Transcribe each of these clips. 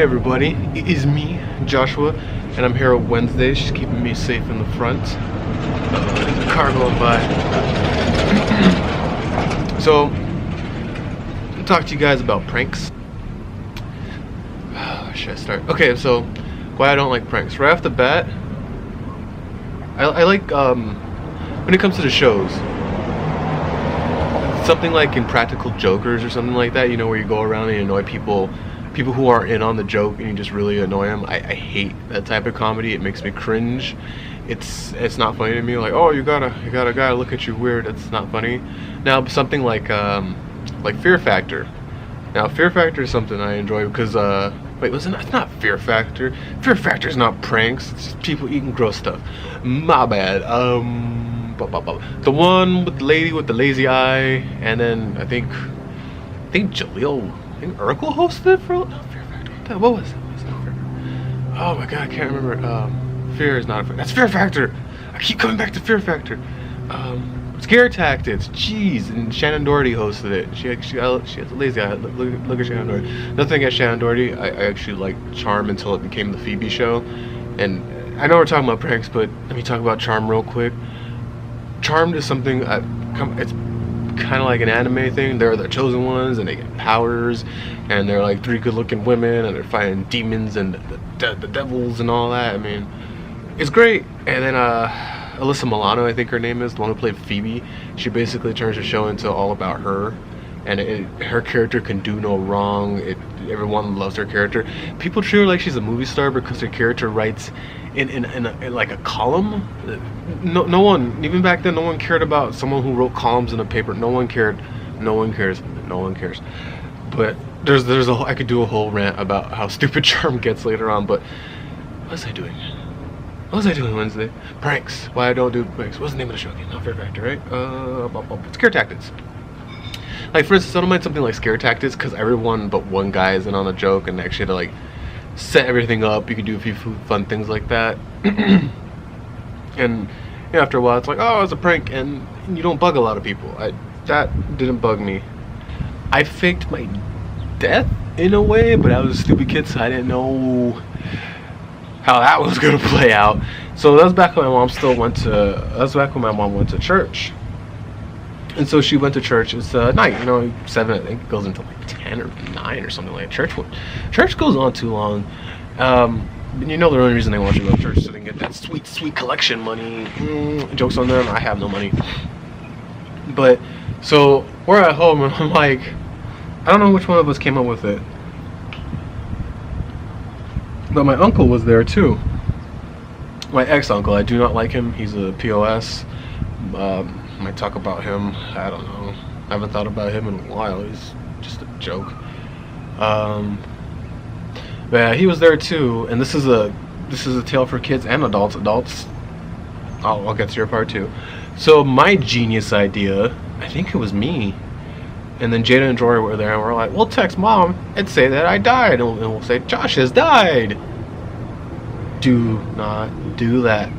Hey everybody, it is me, Joshua, and I'm here on Wednesday. She's keeping me safe in the front. There's a car going by. So, I'll talk to you guys about pranks. Where should I start? Okay, so, why I don't like pranks. Right off the bat, I like, when it comes to the shows, something like Impractical Jokers or something like that, you know, where you go around and you annoy people who aren't in on the joke and you just really annoy them. I hate that type of comedy. It makes me cringe. It's not funny to me. Like, oh, you got a guy look at you weird. It's not funny. Now something like Fear Factor. Now Fear Factor is something I enjoy because wait, listen, it's not Fear Factor. Fear Factor is not pranks. It's just people eating gross stuff. My bad. The one with the lady with the lazy eye, and then I think Jaleel. I think Urkel hosted it for Fear Factor. What was it? Oh my god, I can't remember. Fear is not a. That's Fear Factor. I keep coming back to Fear Factor. Scare Tactics. Jeez, and Shannon Doherty hosted it. She has a lazy eye. Look at Shannon Doherty. Nothing against Shannon Doherty. I actually liked Charm until it became the Phoebe show. And I know we're talking about pranks, but let me talk about Charm real quick. Charmed is something. It's kind of like an anime thing. They're the chosen ones and they get powers, and they're like three good-looking women and they're fighting demons and the devils and all that. I mean, it's great. And then Alyssa Milano, I think her name is, the one who played Phoebe, she basically turns the show into all about her, and her character can do no wrong. Everyone loves her character. People treat her like she's a movie star because her character writes in like a column. No one, even back then, no one cared about someone who wrote columns in a paper. No one cared. No one cares. No one cares. But there's a whole, I could do a whole rant about how stupid Charm gets later on. But what was I doing? What was I doing Wednesday? Pranks. Why I don't do pranks? What's the name of the show again? Not Fear Factor, right? Scare Tactics. Like, for instance, I don't mind something like Scare Tactics because everyone but one guy is in on a joke and actually to like set everything up. You can do a few fun things like that. And after a while it's like, oh, it's a prank, and you don't bug a lot of people. That didn't bug me. I faked my death in a way, but I was a stupid kid, so I didn't know how that was gonna play out. So that was back when my mom went to church. And so she went to church. It's night, 7. I think it goes until like 10 or 9 or something like that. Church goes on too long. The only reason they want you to go to church is so they can get that sweet collection money. Jokes on them. I have no money. But so we're at home, and I'm like, I don't know which one of us came up with it, but my uncle was there too. My ex-uncle. I do not like him. He's a POS. Might talk about him. I don't know. I haven't thought about him in a while. He's just a joke. But yeah, he was there too. And this is a tale for kids and adults. I'll get to your part too. So my genius idea, I think it was me, and then Jada and Jory were there, and we're like, we'll text mom and say that I died, and we'll say Josh has died. Do not do that.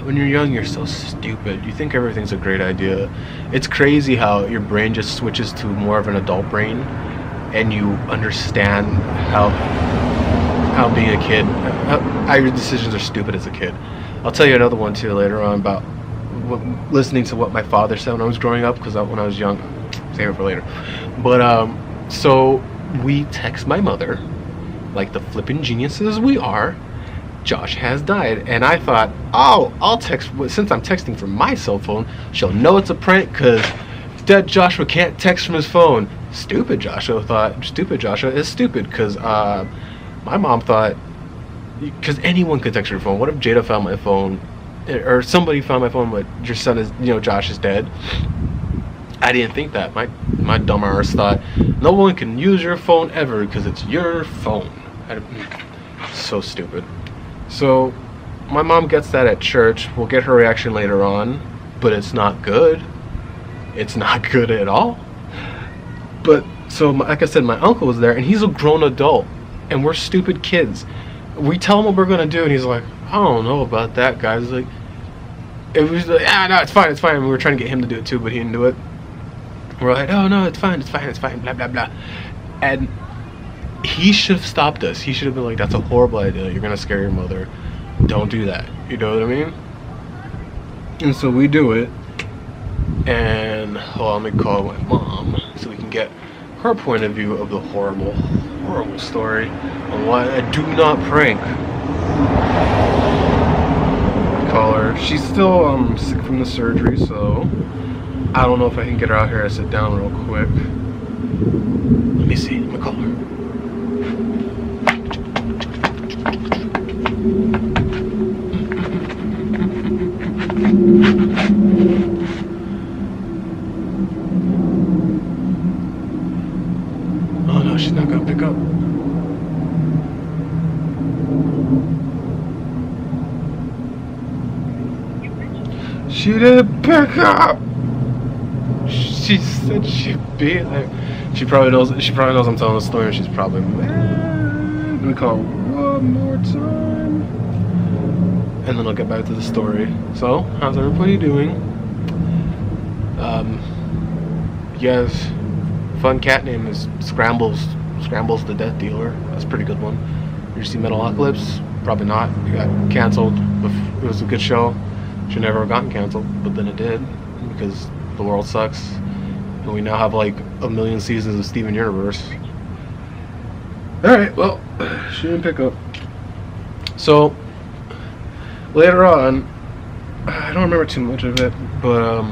When you're young, you're so stupid. You think everything's a great idea. It's crazy how your brain just switches to more of an adult brain, and you understand how being a kid, how your decisions are stupid as a kid. I'll tell you another one too later on about listening to what my father said when I was growing up, because when I was young, save it for later. But so we text my mother, like the flippin' geniuses we are, Josh has died. And I thought, oh, I'll text, since I'm texting from my cell phone, she'll know it's a prank because dead Joshua can't text from his phone. Stupid Joshua is stupid because my mom thought, because anyone could text your phone. What if Jada found my phone, or somebody found my phone, but your son is, Josh is dead? I didn't think that. My dumb ass thought no one can use your phone ever because it's your phone. So stupid. So my mom gets that at church. We'll get her reaction later on, but it's not good. It's not good at all. But so, like I said, my uncle was there, and he's a grown adult, and we're stupid kids. We tell him what we're gonna do, and he's like, I don't know about that, guys. Like, it was like, no, it's fine. And we were trying to get him to do it too, but he didn't do it. We're like, oh no, it's fine, blah blah blah. And he should have stopped us. He should have been like, that's a horrible idea. You're gonna scare your mother. Don't do that. You know what I mean? And so we do it. And let me call my mom so we can get her point of view of the horrible, horrible story on why I do not prank. Call her. She's still sick from the surgery, so I don't know if I can get her out here to sit down real quick. Let me see. Let me call her. Oh no, she's not gonna pick up. She didn't pick up. She said she'd be like. She probably knows I'm telling the story, and she's probably mad. Let me call one more time, and then I'll get back to the story. So, how's everybody doing? Yes, fun cat name is Scrambles the Death Dealer. That's a pretty good one. You see Metalocalypse? Probably not. It got canceled. It was a good show. Should never have gotten canceled, but then it did because the world sucks, and we now have like 1 million seasons of Steven Universe. All right, well, she didn't pick up. So later on, I don't remember too much of it, but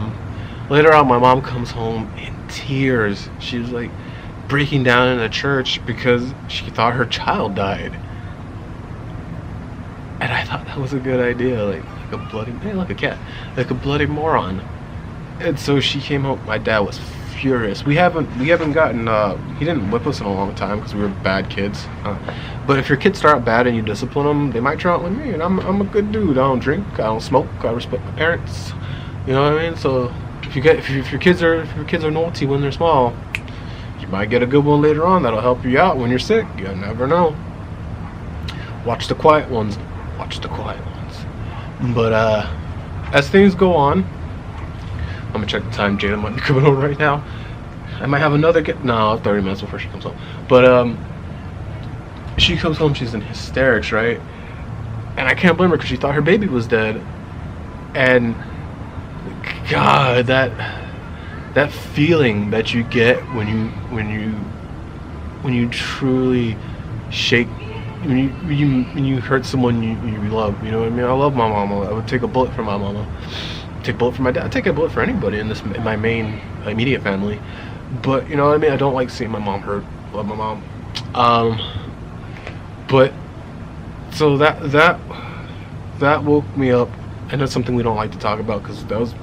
later on, my mom comes home in tears. She was like breaking down in the church because she thought her child died. And I thought that was a good idea, like a bloody, hey, look, a cat, like a bloody moron. And so she came home. My dad was furious. We haven't gotten. He didn't whip us in a long time because we were bad kids. But if your kids start out bad and you discipline them, they might turn out like me. And I'm a good dude. I don't drink. I don't smoke. I respect my parents. You know what I mean? So if your kids are naughty when they're small, you might get a good one later on that'll help you out when you're sick. You never know. Watch the quiet ones. Watch the quiet ones. But as things go on, I'm gonna check the time. Jada might be coming home right now. I might have another 30 minutes before she comes home. But she comes home, she's in hysterics, right? And I can't blame her because she thought her baby was dead. And God, that feeling that you get when you truly shake. When you hurt someone you love, you know what I mean? I love my mama. I would take a bullet for my mama. Take a bullet for my dad. I'd take a bullet for anybody in my main immediate family. But you know what I mean? I don't like seeing my mom hurt. Love my mom. But so that woke me up, and that's something we don't like to talk about because that was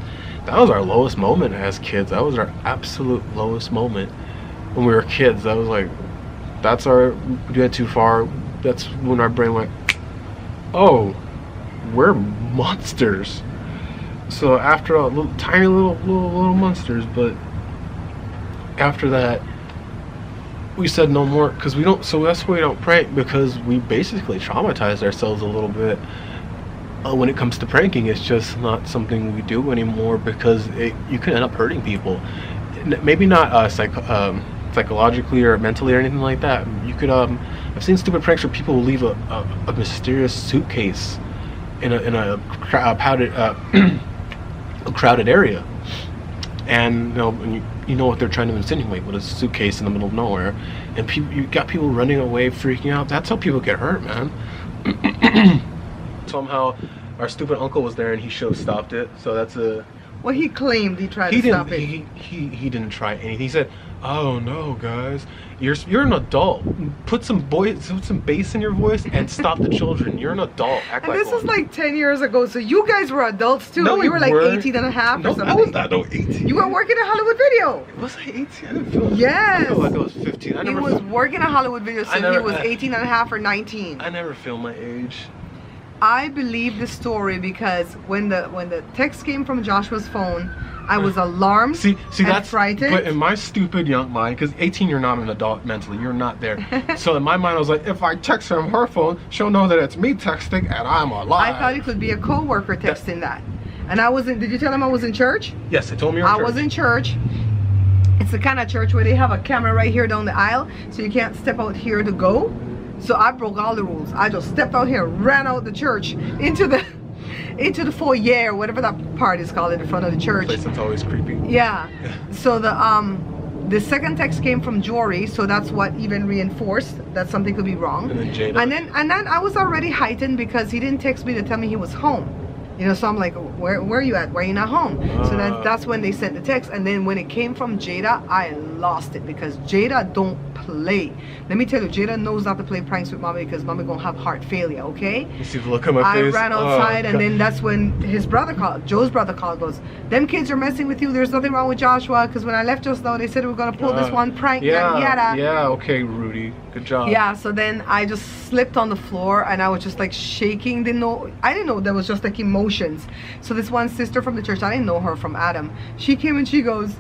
our lowest moment as kids. That was our absolute lowest moment when we were kids. That was like, we went too far. That's when our brain went, oh, we're monsters. So after a little tiny little monsters, but after that we said no more because we don't. So that's why we don't prank, because we basically traumatized ourselves a little bit. When it comes to pranking, it's just not something we do anymore because you can end up hurting people. Maybe not psychologically or mentally or anything like that. You could I've seen stupid pranks where people will leave a mysterious suitcase in a crowded area, and you know what they're trying to insinuate with a suitcase in the middle of nowhere, and you got people running away, freaking out. That's how people get hurt, man. Somehow our stupid uncle was there and he should have stopped it. So that's a. Well, he claimed he tried to stop it. He didn't try anything. He said, "Oh no, guys, you're an adult. Put some bass in your voice and stop the children. You're an adult. Act and like this one." is like 10 years ago, so you guys were adults too. No, you were like 18 and a half no, or something. I was not 18. You were working at Hollywood Video. Was I 18? I didn't feel. Yes. I feel like I was 15. He was working at Hollywood Video, so he was 18 and a half or 19. I never feel my age. I believe the story because when the text came from Joshua's phone, I was alarmed see and that's frightened. But in my stupid young mind, because 18 you're not an adult mentally, you're not there. So in my mind I was like, if I text her on her phone, she'll know that it's me texting and I'm alive. I thought it could be a co-worker texting that. And I wasn't. Did you tell him I was in church? Yes, I told me you were in church. I was in church, It's the kind of church where they have a camera right here down the aisle, so you can't step out here to go. So I broke all the rules. I just stepped out here, ran out the church into the foyer, whatever that part is called in the front of the church. Place that's always creepy. Yeah. So the second text came from Jory, so that's what even reinforced that something could be wrong. And then Jada. And then I was already heightened because he didn't text me to tell me he was home. You know, so I'm like, where are you at? Why are you not home? So that's when they sent the text. And then when it came from Jada, I lost it because Jada don't play. Let me tell you, Jada knows not to play pranks with mommy because mommy gonna have heart failure, okay? You see the look on my face? I ran outside and then that's when his brother called, Joe's brother called, goes, them kids are messing with you. There's nothing wrong with Joshua because when I left just now, they said we were gonna pull this one prank. Yeah, okay, Rudy. Good job. Yeah, so then I just slipped on the floor and I was just like shaking. I didn't know there was just like emotions. So this one sister from the church, I didn't know her from Adam. She came and she goes,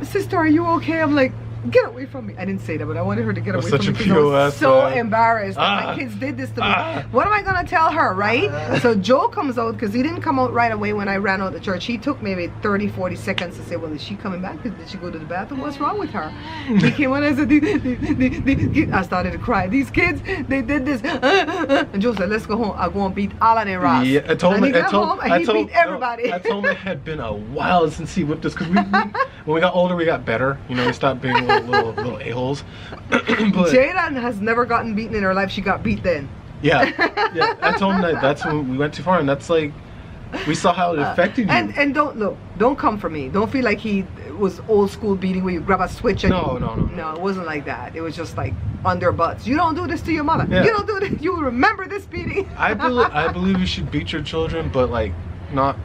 sister, are you okay? I'm like, get away from me. I didn't say that, but I wanted her to get away from me because I was so embarrassed that my kids did this to me. What am I going to tell her, right? So Joe comes out because he didn't come out right away when I ran out of the church. He took maybe 30, 40 seconds to say, well, is she coming back? Did she go to the bathroom? What's wrong with her? He came on and I said, I started to cry. These kids, they did this. And Joe said, let's go home. I'll go and beat all of them rocks. Yeah, I told him. He beat everybody. I told him it had been a while since he whipped us because when we got older, we got better. You know, we stopped being little a-holes. Jada has never gotten beaten in her life. She got beat then. Yeah. I told him that's when we went too far, and that's like we saw how it affected you. And don't come for me. Don't feel like he was old school beating where you grab a switch and no, it wasn't like that. It was just like on their butts. You don't do this to your mother. Yeah. You don't do this. You remember this beating. I believe you should beat your children, but like not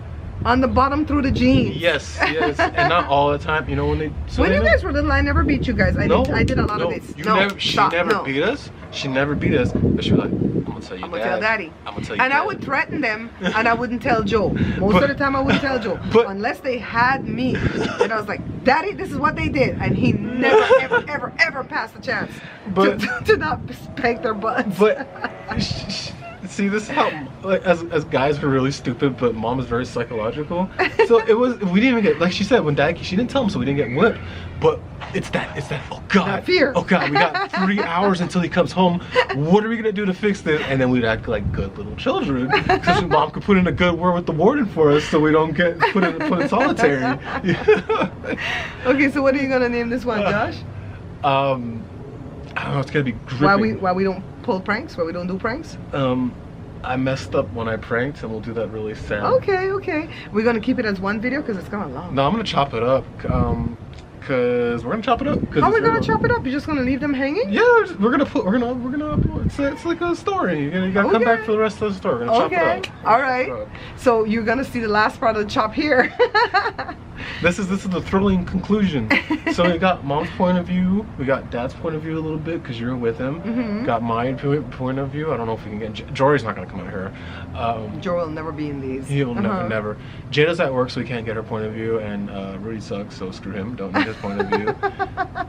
on the bottom through the jeans. Yes, and not all the time. You know when they. So when you guys were little, I never beat you guys. I did a lot of this. She never beat us. She never beat us. But she was like, I'm gonna tell you, I'm gonna tell Daddy. I'm gonna tell you. And I would threaten them, and I wouldn't tell Joe. Most of the time, I wouldn't tell Joe, unless they had me. And I was like, Daddy, this is what they did, and he never, ever passed a chance to not spank their butts. But. See, this is how, like, as guys we're really stupid, but mom is very psychological. So we didn't even get, like she said, when Dad, she didn't tell him, so we didn't get whipped. But it's that, oh God. That fear. Oh God, we got 3 hours until he comes home. What are we gonna do to fix this? And then we'd act like good little children, because mom could put in a good word with the warden for us, so we don't get put in solitary. Okay, so what are you gonna name this one, Josh? I don't know. It's gonna be gripping. Why we don't pull pranks? Why we don't do pranks? I messed up when I pranked, and we'll do that really sad. Okay. We're gonna keep it as one video because it's gone long. No, I'm gonna chop it up. Cause we're gonna chop it up. How are we gonna chop it up? You're just gonna leave them hanging? Yeah, we're gonna upload. It's like a story. You gotta come back for the rest of the story. We're gonna chop it up. All right. So you're gonna see the last part of the chop here. This is the thrilling conclusion. So we got mom's point of view, we got dad's point of view a little bit because you're with him. Got my point of view. I don't know if we can get Jory's not gonna come out here. Jory will never be in these. He will never. Jada's at work, so we can't get her point of view, and Rudy sucks, so screw him. Don't need his point of view.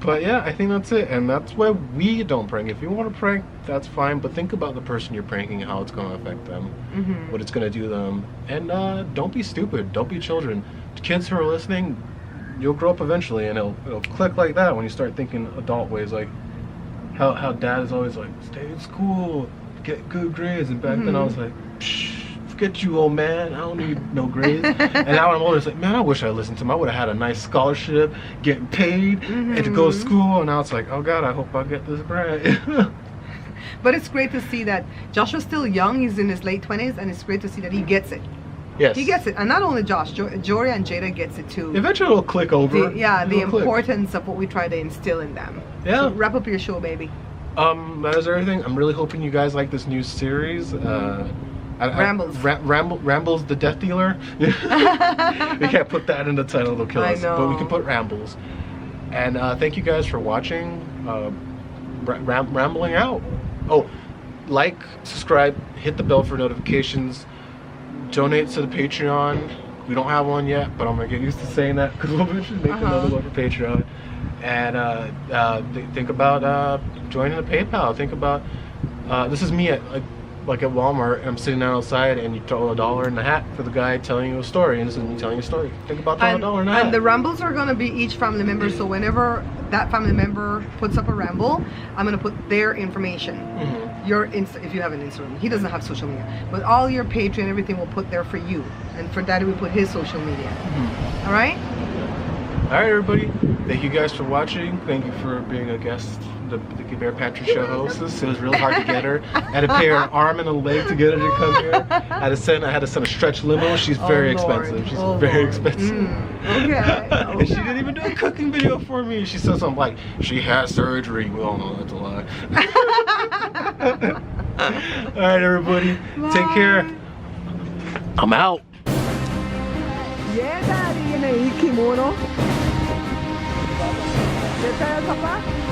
But yeah, I think that's it, and that's why we don't prank. If you want to prank, that's fine, but think about the person you're pranking and how it's going to affect them, what it's going to do to them, and don't be stupid. Don't be children. Kids who are listening, you'll grow up eventually, and it'll click like that when you start thinking adult ways, like how dad is always like, stay in school, get good grades, and back then I was like, psh, forget you, old man, I don't need no grades. And now when I'm older, it's like, man, I wish I listened to him. I would have had a nice scholarship, getting paid, and to go to school. And now it's like, oh God, I hope I get this grade. But it's great to see that Joshua's still young. He's in his late 20s, and it's great to see that he gets it. Yes. He gets it. And not only Josh, Jory and Jada gets it too. Eventually it'll click over. The importance of what we try to instill in them. Yeah. So wrap up your show, baby. That is everything. I'm really hoping you guys like this new series. Rambles. Ramble's the Death Dealer. We can't put that in the title, they'll kill us. But we can put Rambles. And thank you guys for watching. Rambling out. Oh, like, subscribe, hit the bell for notifications, donate to the Patreon. We don't have one yet, but I'm gonna get used to saying that because we'll eventually make another one for Patreon. And think about joining the PayPal. Think about this is me at like like at Walmart, and I'm sitting down outside, and you throw $1 in the hat for the guy telling you a story, and this is me telling you a story. Think about throwing $1 in the hat. And the rambles are gonna be each family member. So whenever that family member puts up a ramble, I'm gonna put their information. Your if you have an Instagram, he doesn't have social media, but all your Patreon, everything will put there for you, and for Daddy we put his social media. All right. All right, everybody. Thank you guys for watching. Thank you for being a guest, the Bear Patrick Show hostess. It was really hard to get her. I had to pay her an arm and a leg to get her to come here. I had to send a stretch limo. She's very expensive. She's very expensive. Okay. And she didn't even do a cooking video for me. She said something like, she had surgery. We all know that's a lie. All right, everybody. Bye. Take care. I'm out. Yeah, Daddy, in a kimono. ¿Qué tal, papá?